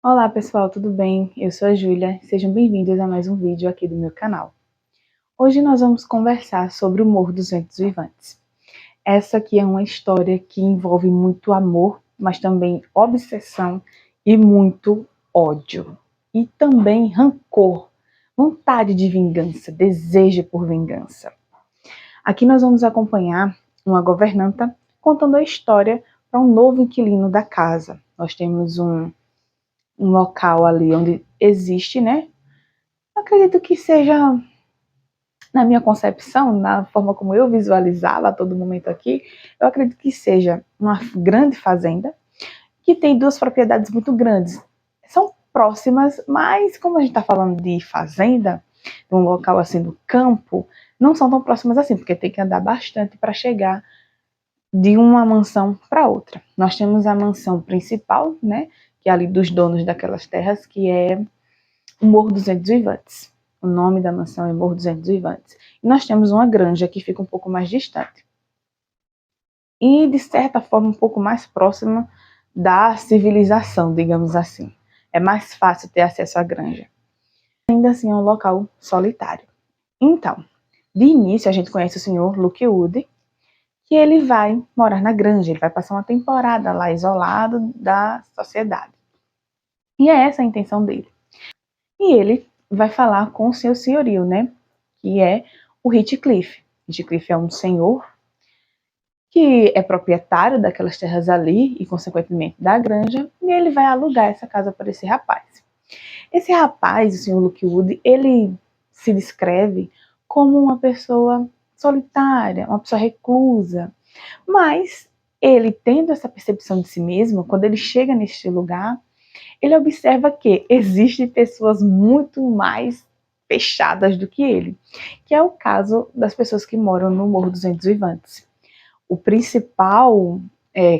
Olá pessoal, tudo bem? Eu sou a Júlia, sejam bem-vindos a mais um vídeo aqui do meu canal. Hoje nós vamos conversar sobre o Morro dos Ventos Vivantes. Essa aqui é uma história que envolve muito amor, mas também obsessão e muito ódio. E também rancor, vontade de vingança, desejo por vingança. Aqui nós vamos acompanhar uma governanta contando a história para um novo inquilino da casa. Nós temos um local ali onde existe, né? Acredito que seja, na minha concepção, na forma como eu visualizava a todo momento aqui, eu acredito que seja uma grande fazenda que tem duas propriedades muito grandes. São próximas, mas como a gente está falando de fazenda, de um local assim do campo, não são tão próximas assim, porque tem que andar bastante para chegar de uma mansão para outra. Nós temos a mansão principal, né, que é ali dos donos daquelas terras, que é o Morro dos Ventos Vivantes. O nome da mansão é Morro dos Ventos Vivantes. E nós temos uma granja que fica um pouco mais distante. E, de certa forma, um pouco mais próxima da civilização, digamos assim. É mais fácil ter acesso à granja. Ainda assim, é um local solitário. Então, de início, a gente conhece o senhor Luke Wood, que ele vai morar na granja, ele vai passar uma temporada lá isolado da sociedade. E é essa a intenção dele. E ele vai falar com o seu senhorio, né? Que é o Heathcliff. Heathcliff é um senhor que é proprietário daquelas terras ali e, consequentemente, da granja, e ele vai alugar essa casa para esse rapaz. Esse rapaz, o senhor Lookwood, ele se descreve como uma pessoa solitária, uma pessoa reclusa, mas ele, tendo essa percepção de si mesmo, quando ele chega neste lugar, ele observa que existem pessoas muito mais fechadas do que ele, que é o caso das pessoas que moram no Morro dos Ventos Vivantes. O principal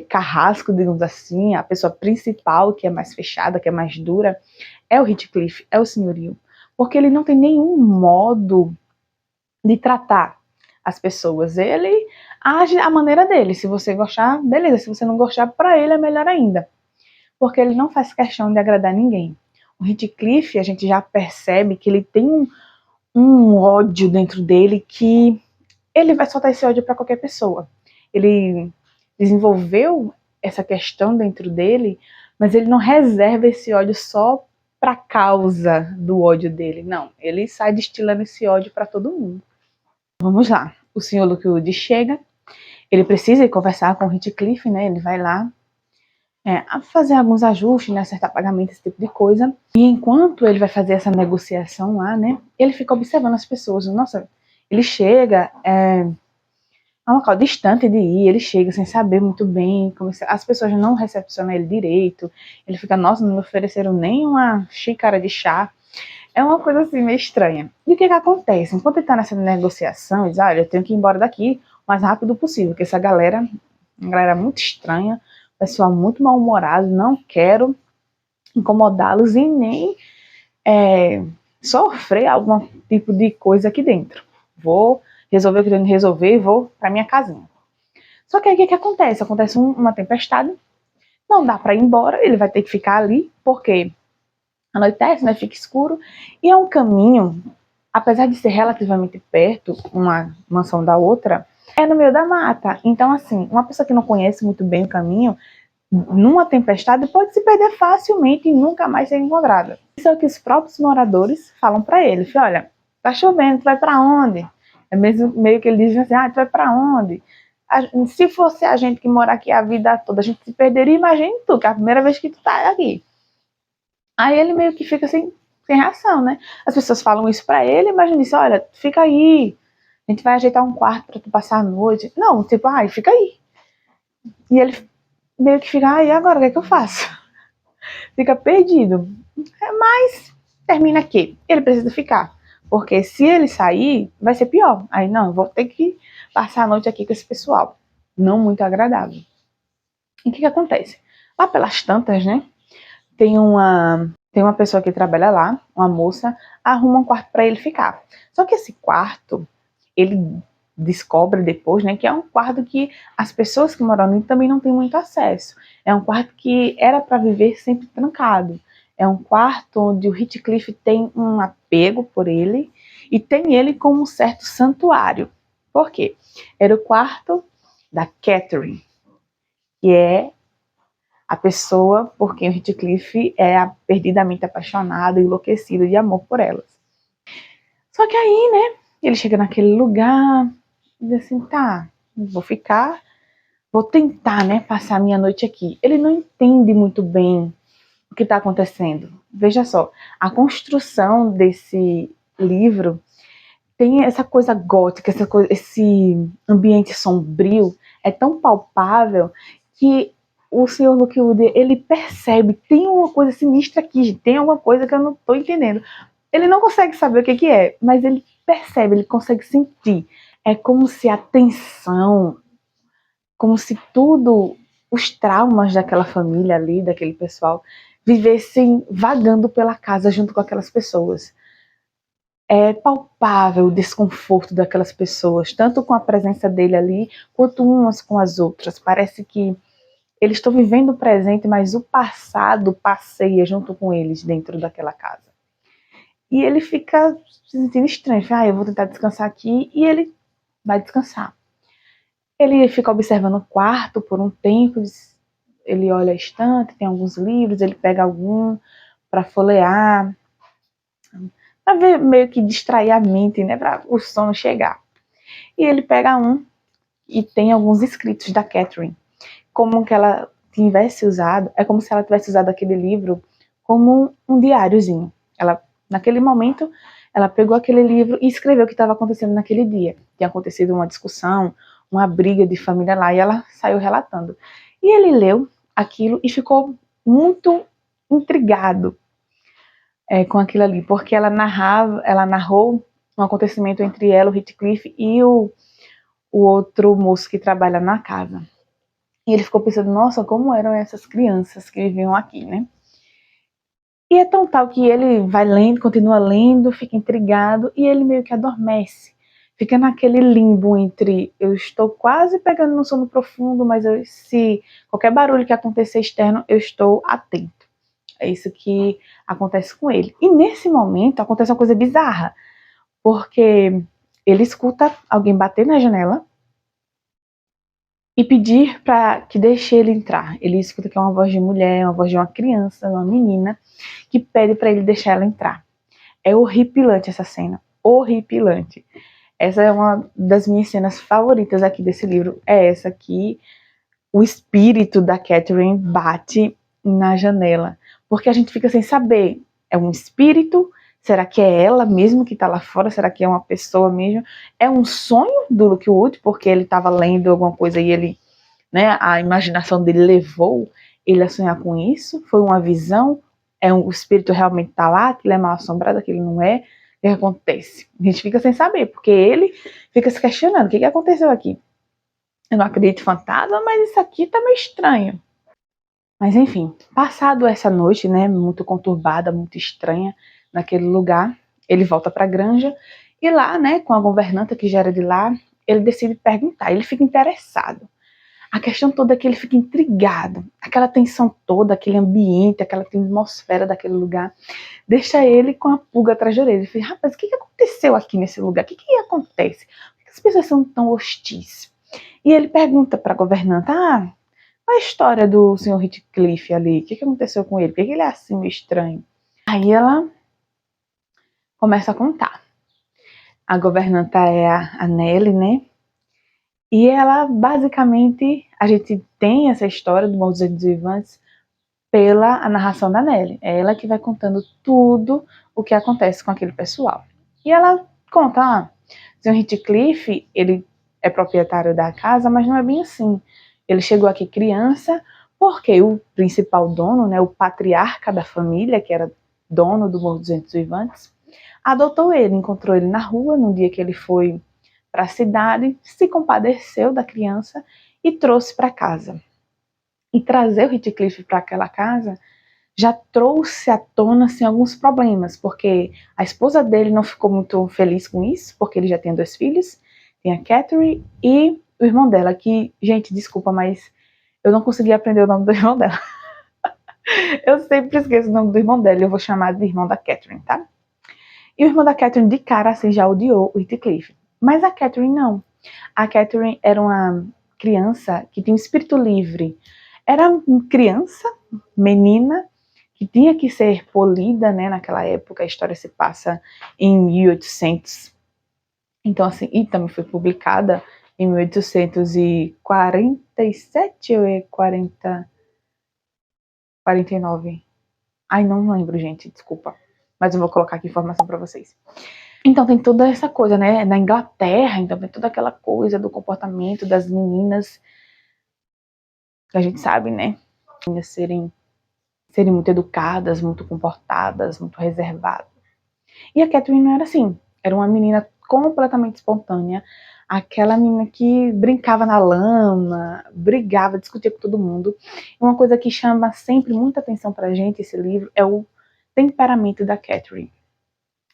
carrasco, digamos assim, a pessoa principal que é mais fechada, que é mais dura, é o Heathcliff, é o senhorio, porque ele não tem nenhum modo de tratar as pessoas. Ele age à maneira dele. Se você gostar, beleza. Se você não gostar, para ele é melhor ainda, porque ele não faz questão de agradar ninguém. O Heathcliff, a gente já percebe que ele tem um ódio dentro dele, que ele vai soltar esse ódio para qualquer pessoa. Ele desenvolveu essa questão dentro dele, mas ele não reserva esse ódio só para causa do ódio dele. Não, ele sai destilando esse ódio para todo mundo. Vamos lá. O senhor Lookwood chega, ele precisa ir conversar com o Heathcliff, né? Ele vai lá a fazer alguns ajustes, né, acertar pagamento, esse tipo de coisa. E enquanto ele vai fazer essa negociação lá, né, ele fica observando as pessoas. Nossa, ele chega a um local distante de ir, ele chega sem saber muito bem, as pessoas não recepcionam ele direito, ele fica, nossa, não me ofereceram nem uma xícara de chá. É uma coisa assim meio estranha. E o que acontece? Enquanto ele tá nessa negociação, ele diz, olha, eu tenho que ir embora daqui o mais rápido possível, porque essa galera, uma galera muito estranha, pessoal muito mal-humorado, não quero incomodá-los e nem sofrer algum tipo de coisa aqui dentro. Vou resolver o que eu tenho que resolver e vou para minha casinha. Só que aí o que acontece? Acontece uma tempestade, não dá para ir embora, ele vai ter que ficar ali, porque anoitece, né, fica escuro, e é um caminho, apesar de ser relativamente perto, uma mansão da outra, é no meio da mata. Então, assim, uma pessoa que não conhece muito bem o caminho, numa tempestade, pode se perder facilmente e nunca mais ser encontrada. Isso é o que os próprios moradores falam para ele. Olha, tá chovendo, tu vai para onde? É mesmo, meio que ele diz assim, tu vai para onde? Se fosse a gente que mora aqui a vida toda, a gente se perderia, imagine tu, que é a primeira vez que tu tá aqui. Aí ele meio que fica sem reação, né? As pessoas falam isso pra ele, mas ele diz, olha, fica aí, a gente vai ajeitar um quarto pra tu passar a noite. Não, tipo, fica aí. E ele meio que fica, e agora, o que é que eu faço? Fica perdido. Mas termina aqui, ele precisa ficar. Porque se ele sair, vai ser pior. Aí não, eu vou ter que passar a noite aqui com esse pessoal. Não muito agradável. E o que acontece? Lá pelas tantas, né? Tem uma pessoa que trabalha lá, uma moça, arruma um quarto para ele ficar. Só que esse quarto, ele descobre depois, né, que é um quarto que as pessoas que moram ali também não têm muito acesso. É um quarto que era para viver sempre trancado. É um quarto onde o Heathcliff tem um apego por ele e tem ele como um certo santuário. Por quê? Era o quarto da Catherine, que é a pessoa por quem o Heathcliff é perdidamente apaixonado e enlouquecido de amor por elas. Só que aí, né, ele chega naquele lugar e diz assim, tá, vou tentar, né, passar a minha noite aqui. Ele não entende muito bem o que está acontecendo. Veja só, a construção desse livro tem essa coisa gótica, esse ambiente sombrio, é tão palpável que o Sr. Lockwood, ele percebe, tem uma coisa sinistra aqui, tem alguma coisa que eu não estou entendendo. Ele não consegue saber o que é, mas ele percebe, ele consegue sentir. É como se a tensão, como se tudo, os traumas daquela família ali, daquele pessoal, vivessem vagando pela casa junto com aquelas pessoas. É palpável o desconforto daquelas pessoas, tanto com a presença dele ali, quanto umas com as outras. Parece que eles estão vivendo o presente, mas o passado passeia junto com eles dentro daquela casa. E ele fica se sentindo estranho. Eu vou tentar descansar aqui, e ele vai descansar. Ele fica observando o quarto por um tempo, ele olha a estante, tem alguns livros, ele pega algum para folhear, para ver, meio que distrair a mente, né, para o sono chegar. E ele pega um e tem alguns escritos da Catherine, como que ela tivesse usado, é como se ela tivesse usado aquele livro como um diáriozinho. Ela, naquele momento, ela pegou aquele livro e escreveu o que estava acontecendo naquele dia. Tinha acontecido uma discussão, uma briga de família lá, e ela saiu relatando. E ele leu aquilo e ficou muito intrigado com aquilo ali, porque ela narrou um acontecimento entre ela, o Heathcliff, e o outro moço que trabalha na casa. E ele ficou pensando, nossa, como eram essas crianças que viviam aqui, né? E é tão tal que ele vai lendo, continua lendo, fica intrigado, e ele meio que adormece. Fica naquele limbo entre eu estou quase pegando no sono profundo, mas se qualquer barulho que acontecer externo, eu estou atento. É isso que acontece com ele. E nesse momento acontece uma coisa bizarra, porque ele escuta alguém bater na janela e pedir para que deixe ele entrar. Ele escuta que é uma voz de mulher, uma voz de uma criança, uma menina, que pede para ele deixar ela entrar. É horripilante essa cena, horripilante. Essa é uma das minhas cenas favoritas aqui desse livro, é essa aqui, o espírito da Catherine bate na janela, porque a gente fica sem saber, é um espírito? Será que é ela mesmo que está lá fora? Será que é uma pessoa mesmo? É um sonho do Lockwood, porque ele estava lendo alguma coisa e ele, né, a imaginação dele levou ele a sonhar com isso? Foi uma visão? O espírito realmente está lá? Que ele é mal assombrado, que ele não é? O que acontece? A gente fica sem saber, porque ele fica se questionando, o que aconteceu aqui? Eu não acredito em fantasma, mas isso aqui tá meio estranho. Mas enfim, passado essa noite, né, muito conturbada, muito estranha naquele lugar, ele volta para a granja e lá, né, com a governanta que já era de lá, ele decide perguntar, ele fica interessado. A questão toda é que ele fica intrigado, aquela tensão toda, aquele ambiente, aquela atmosfera daquele lugar, deixa ele com a pulga atrás da orelha. Ele fala, rapaz, o que aconteceu aqui nesse lugar? O que acontece? Por que as pessoas são tão hostis? E ele pergunta para a governanta, qual a história do Sr. Heathcliff ali? O que aconteceu com ele? Por que ele é assim meio estranho? Aí ela começa a contar. A governanta é a Nelly, né? E ela, basicamente, a gente tem essa história do Morro dos Ventos Vivantes pela narração da Nelly. É ela que vai contando tudo o que acontece com aquele pessoal. E ela conta, o Sr. Heathcliff, ele é proprietário da casa, mas não é bem assim. Ele chegou aqui criança, porque o principal dono, né, o patriarca da família, que era dono do Morro dos Ventos Vivantes, adotou ele, encontrou ele na rua no dia que ele foi para a cidade, se compadeceu da criança e trouxe para casa. E trazer o Heathcliff para aquela casa já trouxe à tona assim, alguns problemas, porque a esposa dele não ficou muito feliz com isso, porque ele já tem 2 filhos, tem a Catherine e o irmão dela, que, gente, desculpa, mas eu não consegui aprender o nome do irmão dela. Eu sempre esqueço o nome do irmão dela, eu vou chamar de irmão da Catherine, tá? E o irmão da Catherine, de cara, assim, já odiou o Heathcliff. Mas a Catherine não. A Catherine era uma criança que tinha um espírito livre. Era uma criança, menina, que tinha que ser polida, né? Naquela época, a história se passa em 1800. Então, assim, e também foi publicada em 1847 ou 49? Ai, não lembro, gente, desculpa. Mas eu vou colocar aqui informação para vocês. Então tem toda essa coisa, né? Na Inglaterra, então tem toda aquela coisa do comportamento das meninas, que a gente sabe, né? Serem muito educadas, muito comportadas, muito reservadas. E a Catherine não era assim. Era uma menina completamente espontânea. Aquela menina que brincava na lama, brigava, discutia com todo mundo. Uma coisa que chama sempre muita atenção pra gente, esse livro, é o temperamento da Catherine.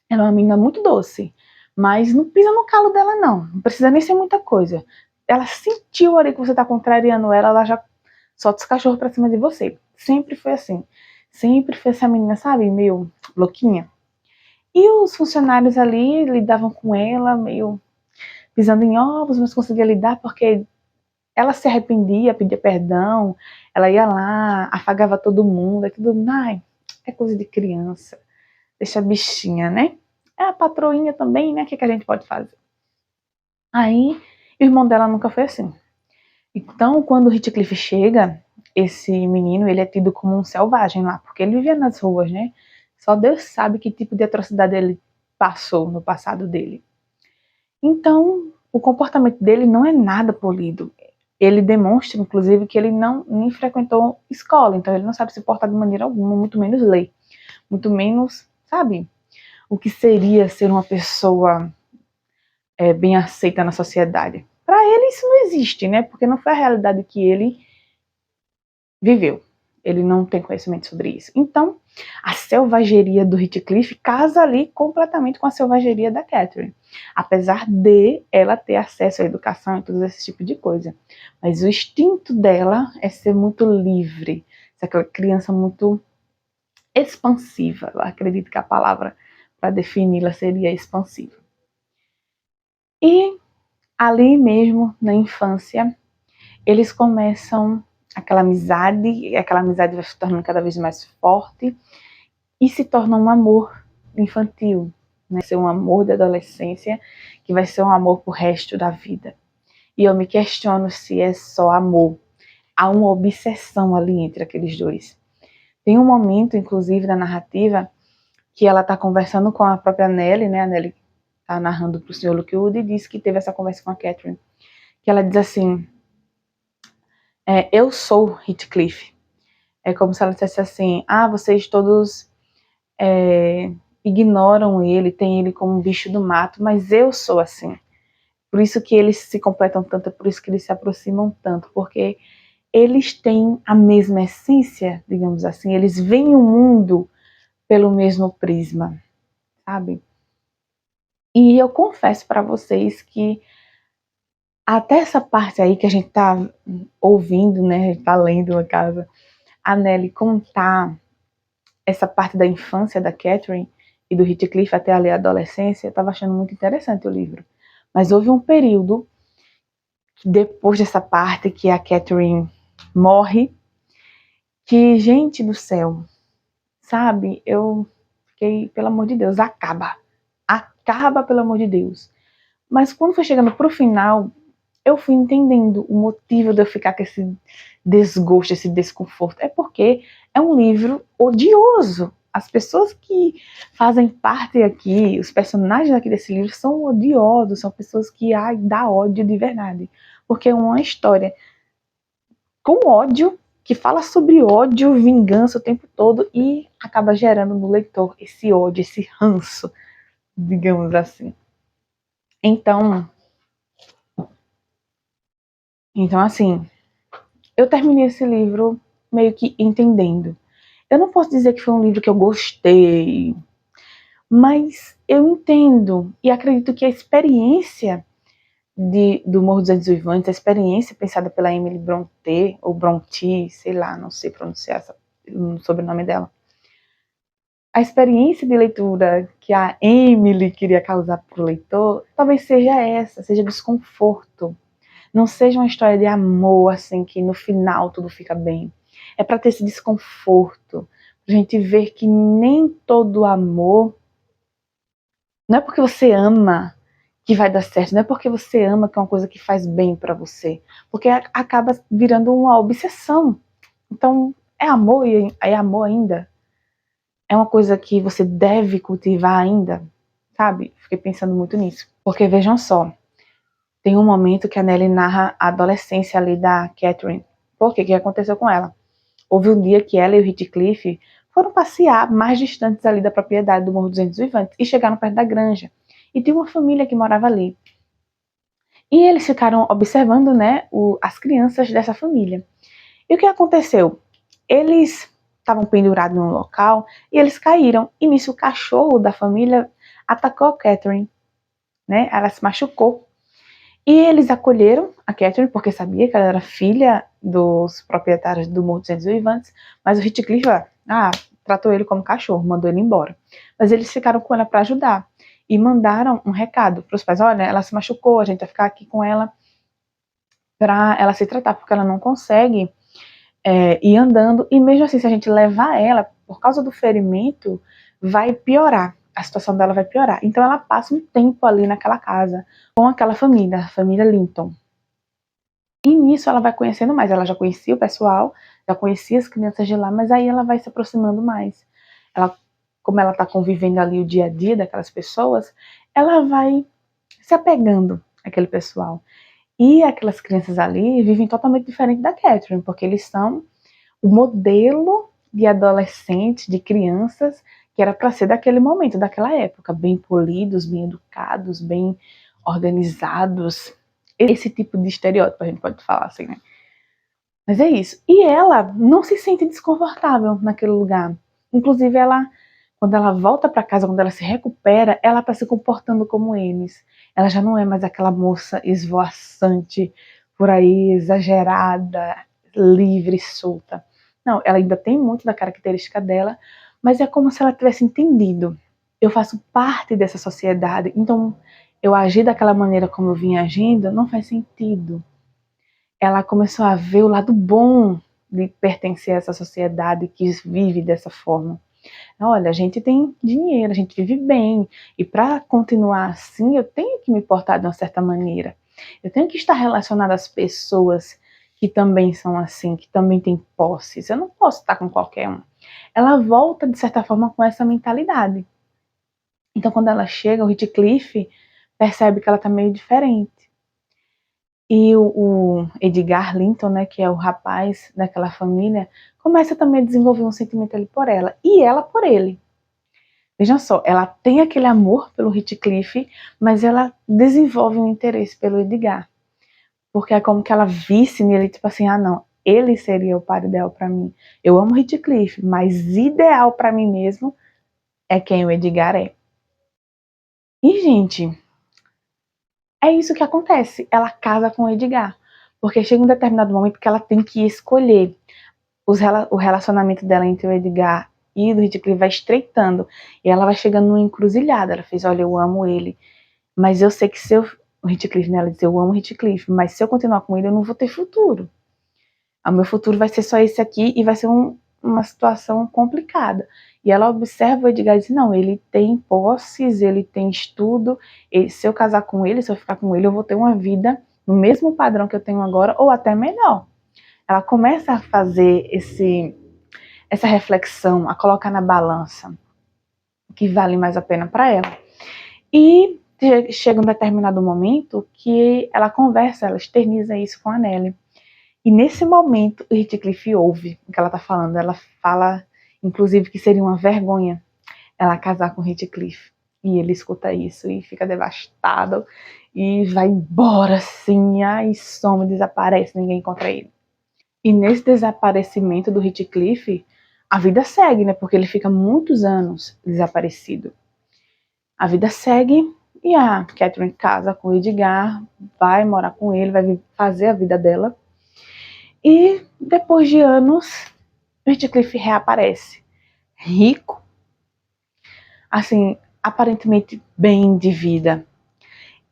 Ela é uma menina muito doce, mas não pisa no calo dela, não. Não precisa nem ser muita coisa. Ela sentiu ali que você tá contrariando ela, ela já solta os cachorros pra cima de você. Sempre foi assim. Sempre foi essa menina, sabe, meio louquinha. E os funcionários ali lidavam com ela, meio pisando em ovos, mas conseguia lidar porque ela se arrependia, pedia perdão, ela ia lá, afagava todo mundo, é tudo, ai, é coisa de criança, deixa a bichinha, né? É a patroinha também, né? O que a gente pode fazer? Aí, o irmão dela nunca foi assim. Então, quando o Heathcliff chega, esse menino, ele é tido como um selvagem lá, porque ele vivia nas ruas, né? Só Deus sabe que tipo de atrocidade ele passou no passado dele. Então, o comportamento dele não é nada polido. Ele demonstra, inclusive, que ele não nem frequentou escola, então ele não sabe se portar de maneira alguma, muito menos ler, muito menos, sabe, o que seria ser uma pessoa bem aceita na sociedade. Para ele isso não existe, né? Porque não foi a realidade que ele viveu. Ele não tem conhecimento sobre isso. Então, a selvageria do Heathcliff casa ali completamente com a selvageria da Catherine. Apesar de ela ter acesso à educação e todo esse tipo de coisa. Mas o instinto dela é ser muito livre. Ser aquela criança muito expansiva. Eu acredito que a palavra para defini-la seria expansiva. E ali mesmo, na infância, eles começam aquela amizade, e aquela amizade vai se tornando cada vez mais forte e se torna um amor infantil, né? Ser um amor da adolescência que vai ser um amor pro resto da vida. E eu me questiono se é só amor. Há uma obsessão ali entre aqueles dois. Tem um momento, inclusive, na narrativa, que ela está conversando com a própria Nellie, né? A Nellie está narrando para o Sr. Lockwood e diz que teve essa conversa com a Catherine. Que ela diz assim, eu sou Heathcliff. É como se ela dissesse assim, vocês todos ignoram ele, têm ele como um bicho do mato, mas eu sou assim. Por isso que eles se completam tanto, é por isso que eles se aproximam tanto, porque eles têm a mesma essência, digamos assim, eles veem o mundo pelo mesmo prisma, sabe? E eu confesso para vocês que até essa parte aí que a gente tá ouvindo, né, a gente tá lendo na casa, a Nellie contar essa parte da infância da Catherine e do Heathcliff até ali a adolescência, eu estava achando muito interessante o livro. Mas houve um período, depois dessa parte que a Catherine morre, que, gente do céu, sabe, eu fiquei, pelo amor de Deus, acaba, pelo amor de Deus. Mas quando foi chegando pro final, eu fui entendendo o motivo de eu ficar com esse desgosto, esse desconforto. É porque é um livro odioso. As pessoas que fazem parte aqui, os personagens aqui desse livro são odiosos, são pessoas que dá ódio de verdade. Porque é uma história com ódio, que fala sobre ódio, vingança o tempo todo e acaba gerando no leitor esse ódio, esse ranço, digamos assim. Então assim, eu terminei esse livro meio que entendendo. Eu não posso dizer que foi um livro que eu gostei, mas eu entendo e acredito que a experiência do Morro dos Ventos Uivantes, a experiência pensada pela Emily Brontë, ou Brontë, sei lá, não sei pronunciar no sobrenome dela. A experiência de leitura que a Emily queria causar para o leitor talvez seja essa, seja desconforto. Não seja uma história de amor, assim, que no final tudo fica bem. É para ter esse desconforto, pra gente ver que nem todo amor, não é porque você ama que vai dar certo, não é porque você ama que é uma coisa que faz bem para você, porque acaba virando uma obsessão. Então, é amor e é amor ainda? É uma coisa que você deve cultivar ainda? Sabe? Fiquei pensando muito nisso. Porque vejam só, tem um momento que a Nelly narra a adolescência ali da Catherine. Por quê? O que aconteceu com ela? Houve um dia que ela e o Heathcliff foram passear mais distantes ali da propriedade do Morro dos Ventos Vivantes e chegaram perto da granja. E tinha uma família que morava ali. E eles ficaram observando, né, as crianças dessa família. E o que aconteceu? Eles estavam pendurados num local e eles caíram. E nisso o cachorro da família atacou a Catherine, né? Ela se machucou. E eles acolheram a Catherine porque sabia que ela era filha dos proprietários do Morro dos Ventos Vivantes, mas o Heathcliff tratou ele como cachorro, mandou ele embora. Mas eles ficaram com ela para ajudar e mandaram um recado para os pais: olha, ela se machucou, a gente vai ficar aqui com ela para ela se tratar, porque ela não consegue ir andando, e mesmo assim, se a gente levar ela, por causa do ferimento, vai piorar, a situação dela vai piorar. Então ela passa um tempo ali naquela casa, com aquela família, a família Linton. E nisso ela vai conhecendo mais, ela já conhecia o pessoal, já conhecia as crianças de lá, mas aí ela vai se aproximando mais. Ela, como ela está convivendo ali o dia a dia daquelas pessoas, ela vai se apegando àquele pessoal. E aquelas crianças ali vivem totalmente diferente da Catherine, porque eles são o modelo de adolescentes, de crianças, que era para ser daquele momento, daquela época, bem polidos, bem educados, bem organizados. Esse tipo de estereótipo a gente pode falar assim, né? Mas é isso. E ela não se sente desconfortável naquele lugar. Inclusive, quando ela volta para casa, quando ela se recupera, ela está se comportando como eles. Ela já não é mais aquela moça esvoaçante, por aí, exagerada, livre, solta. Não, ela ainda tem muito da característica dela, mas é como se ela tivesse entendido. Eu faço parte dessa sociedade, então eu agir daquela maneira como eu vinha agindo não faz sentido. Ela começou a ver o lado bom de pertencer a essa sociedade que vive dessa forma. Olha, a gente tem dinheiro, a gente vive bem, e para continuar assim, eu tenho que me portar de uma certa maneira. Eu tenho que estar relacionada às pessoas que também são assim, que também têm posses. Eu não posso estar com qualquer um. Ela volta, de certa forma, com essa mentalidade. Então, quando ela chega, o Heathcliff percebe que ela está meio diferente. E o Edgar Linton, né, que é o rapaz daquela família, começa também a desenvolver um sentimento ali por ela. E ela por ele. Vejam só, ela tem aquele amor pelo Heathcliff, mas ela desenvolve um interesse pelo Edgar. Porque é como que ela visse nele, tipo assim, não, ele seria o par ideal para mim. Eu amo Heathcliff, mas ideal para mim mesmo é quem o Edgar é. E, gente, é isso que acontece. Ela casa com o Edgar. Porque chega um determinado momento que ela tem que escolher. O relacionamento dela entre o Edgar e do Heathcliff vai estreitando. E ela vai chegando numa encruzilhada. Ela fez, olha, eu amo ele. Mas eu sei que se eu... O Heathcliff, né? Ela diz, eu amo o Heathcliff. Mas se eu continuar com ele, eu não vou ter futuro. O meu futuro vai ser só esse aqui e vai ser uma situação complicada. E ela observa o Edgar e diz, não, ele tem posses, ele tem estudo, se eu casar com ele, se eu ficar com ele, eu vou ter uma vida no mesmo padrão que eu tenho agora, ou até melhor. Ela começa a fazer essa reflexão, a colocar na balança o que vale mais a pena para ela. E chega um determinado momento que ela conversa, ela externiza isso com a Nelly. E nesse momento, o Heathcliff ouve o que ela está falando. Ela fala, inclusive, que seria uma vergonha ela casar com o Heathcliff. E ele escuta isso e fica devastado. E vai embora, assim, e some, desaparece, ninguém encontra ele. E nesse desaparecimento do Heathcliff, a vida segue, né? Porque ele fica muitos anos desaparecido. A vida segue e a Catherine casa com o Edgar, vai morar com ele, vai fazer a vida dela. E depois de anos, Heathcliff reaparece, rico, assim, aparentemente bem de vida.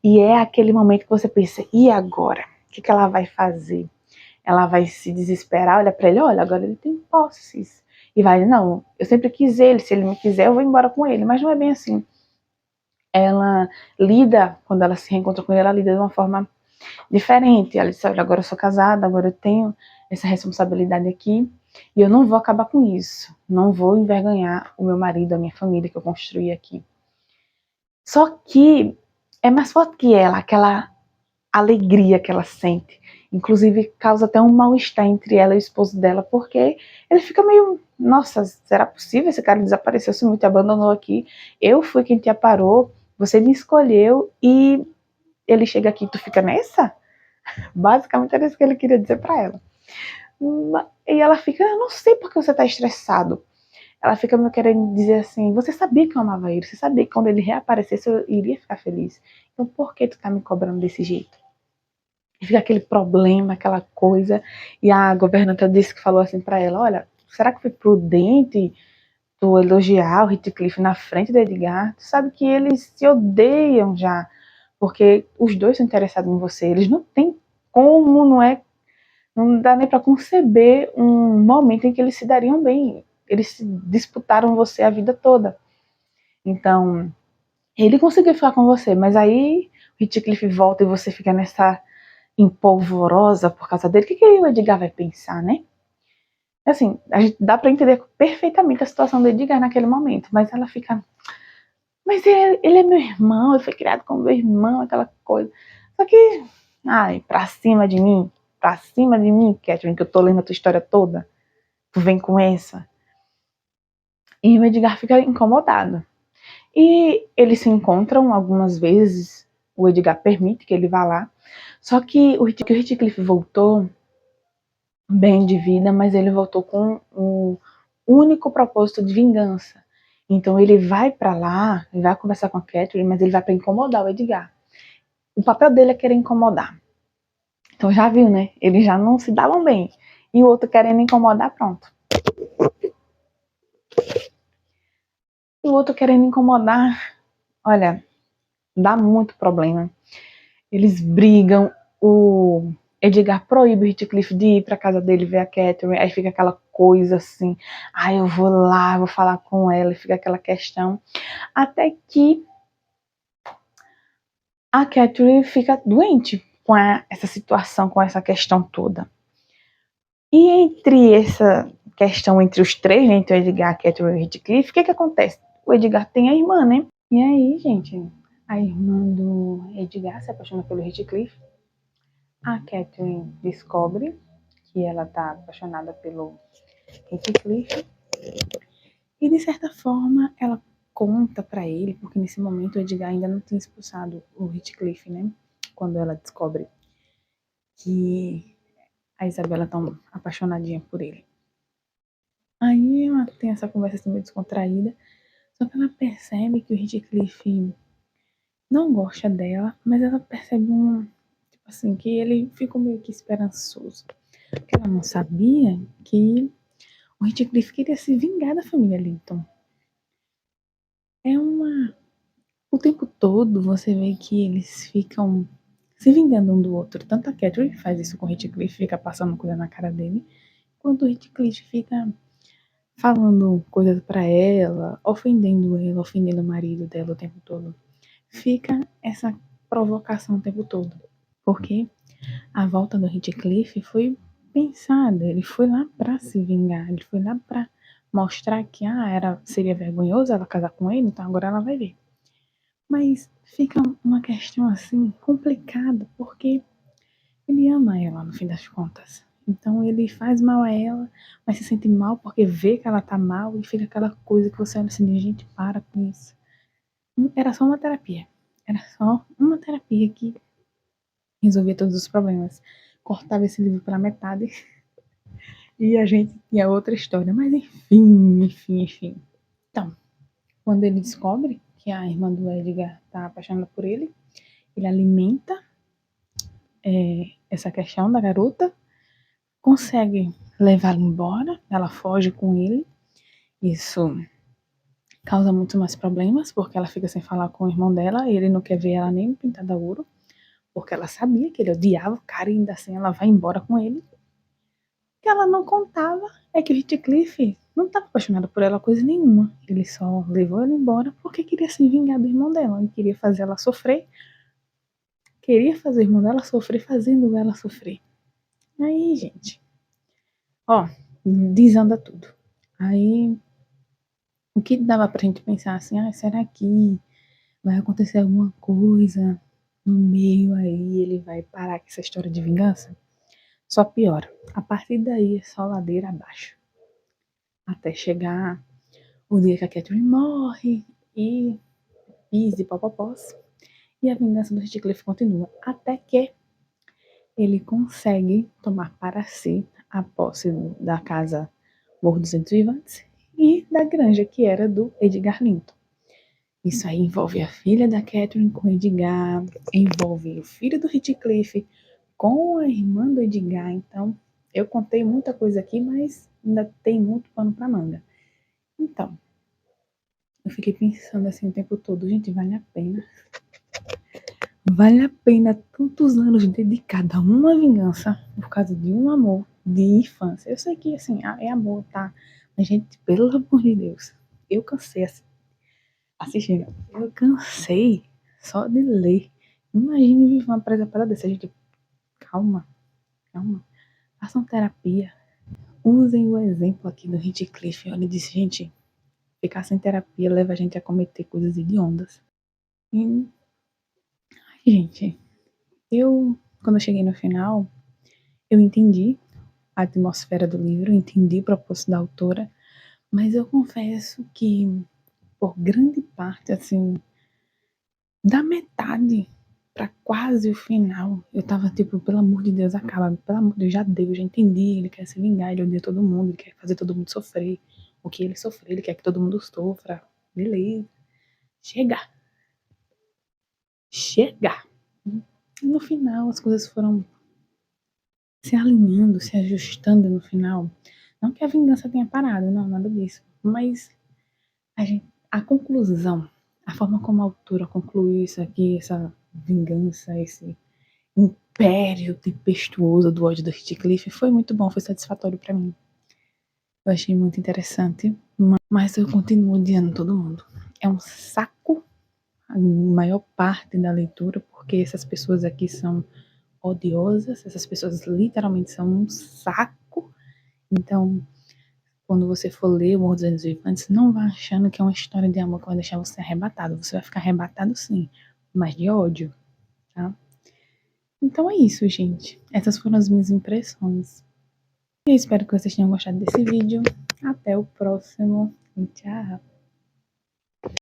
E é aquele momento que você pensa, e agora? O que ela vai fazer? Ela vai se desesperar, olha pra ele, olha, agora ele tem posses. E vai, não, eu sempre quis ele, se ele me quiser, eu vou embora com ele. Mas não é bem assim. Ela lida, quando ela se reencontra com ele, ela lida de uma forma diferente. Ela diz, olha, agora eu sou casada, agora eu tenho essa responsabilidade aqui, e eu não vou acabar com isso. Não vou envergonhar o meu marido, a minha família que eu construí aqui. Só que é mais forte que ela, aquela alegria que ela sente. Inclusive, causa até um mal-estar entre ela e o esposo dela, porque ele fica meio, nossa, será possível? Esse cara desapareceu, sumiu, te abandonou aqui. Eu fui quem te aparou, você me escolheu e ele chega aqui e tu fica nessa? Basicamente era isso que ele queria dizer pra ela. E ela fica, eu não sei por que você tá estressado. Ela fica me querendo dizer assim, você sabia que eu amava ele, você sabia que quando ele reaparecesse eu iria ficar feliz. Então por que tu tá me cobrando desse jeito? E fica aquele problema, aquela coisa. E a governanta disse que falou assim pra ela, olha, será que foi prudente tu elogiar o Heathcliff na frente do Edgar? Tu sabe que eles se odeiam já, porque os dois são interessados em você. Eles não têm como, não dá nem pra conceber um momento em que eles se dariam bem. Eles disputaram você a vida toda. Então, ele conseguiu ficar com você, mas aí o Heathcliff volta e você fica nessa empolvorosa por causa dele. O que o Edgar vai pensar, né? Assim, a gente dá pra entender perfeitamente a situação do Edgar naquele momento, mas ela fica, mas ele é meu irmão, ele foi criado como meu irmão, aquela coisa. Só que, ai, pra cima de mim, Catherine, que eu tô lendo a tua história toda, tu vem com essa. E o Edgar fica incomodado. E eles se encontram algumas vezes, o Edgar permite que ele vá lá, só que o Heathcliff voltou bem de vida, mas ele voltou com o único propósito de vingança. Então ele vai pra lá, ele vai conversar com a Catherine, mas ele vai pra incomodar o Edgar. O papel dele é querer incomodar. Então já viu, né? Eles já não se davam bem. E o outro querendo incomodar, pronto. E o outro querendo incomodar, olha, dá muito problema. Eles brigam, o Edgar proíbe o Heathcliff de ir pra casa dele ver a Catherine, aí fica aquela coisa assim, eu vou lá, vou falar com ela, e fica aquela questão, até que a Catherine fica doente com essa situação, com essa questão toda. E entre essa questão entre os três, né, entre o Edgar, a Catherine e o Heathcliff, o que acontece? O Edgar tem a irmã, né? E aí, gente, a irmã do Edgar se apaixona pelo Heathcliff. A Catherine descobre que ela tá apaixonada pelo Heathcliff. E de certa forma ela conta pra ele, porque nesse momento o Edgar ainda não tinha expulsado o Heathcliff, né? Quando ela descobre que a Isabela tá apaixonadinha por ele. Aí ela tem essa conversa assim meio descontraída, só que ela percebe que o Heathcliff não gosta dela, mas ela percebe tipo assim, que ele ficou meio que esperançoso. Porque ela não sabia que o Heathcliff queria se vingar da família Linton. É uma... O tempo todo você vê que eles ficam se vingando um do outro. Tanto a Catherine faz isso com o Heathcliff, fica passando coisa na cara dele, quanto o Heathcliff fica falando coisas pra ela, ofendendo o marido dela o tempo todo. Fica essa provocação o tempo todo. Porque a volta do Heathcliff foi pensada, ele foi lá pra se vingar, ele foi lá pra mostrar que seria vergonhoso ela casar com ele, então agora ela vai ver. Mas fica uma questão assim complicada, porque ele ama ela no fim das contas. Então ele faz mal a ela, mas se sente mal porque vê que ela tá mal e fica aquela coisa que você olha assim, gente, para com isso. Era só uma terapia. Era só uma terapia que resolvia todos os problemas. Cortava esse livro pela metade e a gente tinha outra história. Mas enfim. Então, quando ele descobre que a irmã do Edgar tá apaixonada por ele, ele alimenta essa questão da garota, consegue levá-la embora, ela foge com ele. Isso causa muito mais problemas, porque ela fica sem falar com o irmão dela, e ele não quer ver ela nem pintada a ouro, porque ela sabia que ele odiava o cara, e ainda assim ela vai embora com ele. O que ela não contava é que o Heathcliff não estava apaixonado por ela coisa nenhuma. Ele só levou ela embora porque queria se vingar do irmão dela, e queria fazer ela sofrer. Queria fazer o irmão dela sofrer, fazendo ela sofrer. Aí, gente, ó, desanda tudo. Aí, o que dava pra gente pensar assim, será que vai acontecer alguma coisa no meio aí, ele vai parar com essa história de vingança? Só piora. A partir daí é só ladeira abaixo. Até chegar o dia que a Catherine morre e Easy popopós. E a vingança do Heathcliff continua. Até que ele consegue tomar para si a posse da casa Morro dos Ventos Vivantes e da granja que era do Edgar Linton. Isso aí envolve a filha da Catherine com Edgar, envolve o filho do Heathcliff com a irmã do Edgar. Então, eu contei muita coisa aqui, mas ainda tem muito pano para manga. Então, eu fiquei pensando assim o tempo todo, gente, vale a pena? Vale a pena tantos anos dedicados a uma vingança por causa de um amor de infância? Eu sei que, assim, é amor, tá? Mas, gente, pelo amor de Deus, eu cansei assistindo. Eu cansei só de ler. Imagine viver uma presa para dessa, gente. Calma, calma. Façam terapia. Usem o exemplo aqui do Heathcliff. Ele disse, gente, ficar sem terapia leva a gente a cometer coisas hediondas. E, gente, quando eu cheguei no final, eu entendi a atmosfera do livro, eu entendi o propósito da autora, mas eu confesso que, por grande parte, assim, da metade pra quase o final, eu tava tipo, pelo amor de Deus, acaba, pelo amor de Deus, já deu, já entendi, ele quer se vingar, ele odeia todo mundo, ele quer fazer todo mundo sofrer, o que ele sofreu, ele quer que todo mundo sofra, beleza, chega, chega. E no final as coisas foram se alinhando, se ajustando no final. Não que a vingança tenha parado, não, nada disso. Mas a conclusão, a forma como a autora concluiu isso aqui, essa vingança, esse império tempestuoso do ódio do Heathcliff, foi muito bom, foi satisfatório para mim. Eu achei muito interessante, mas eu continuo odiando todo mundo. É um saco a maior parte da leitura, porque essas pessoas aqui são odiosas, essas pessoas literalmente são um saco. Então, quando você for ler o Morro dos Ventos Vivantes, não vá achando que é uma história de amor que vai deixar você arrebatado. Você vai ficar arrebatado sim, mas de ódio, tá? Então é isso, gente. Essas foram as minhas impressões. Eu espero que vocês tenham gostado desse vídeo. Até o próximo. Tchau!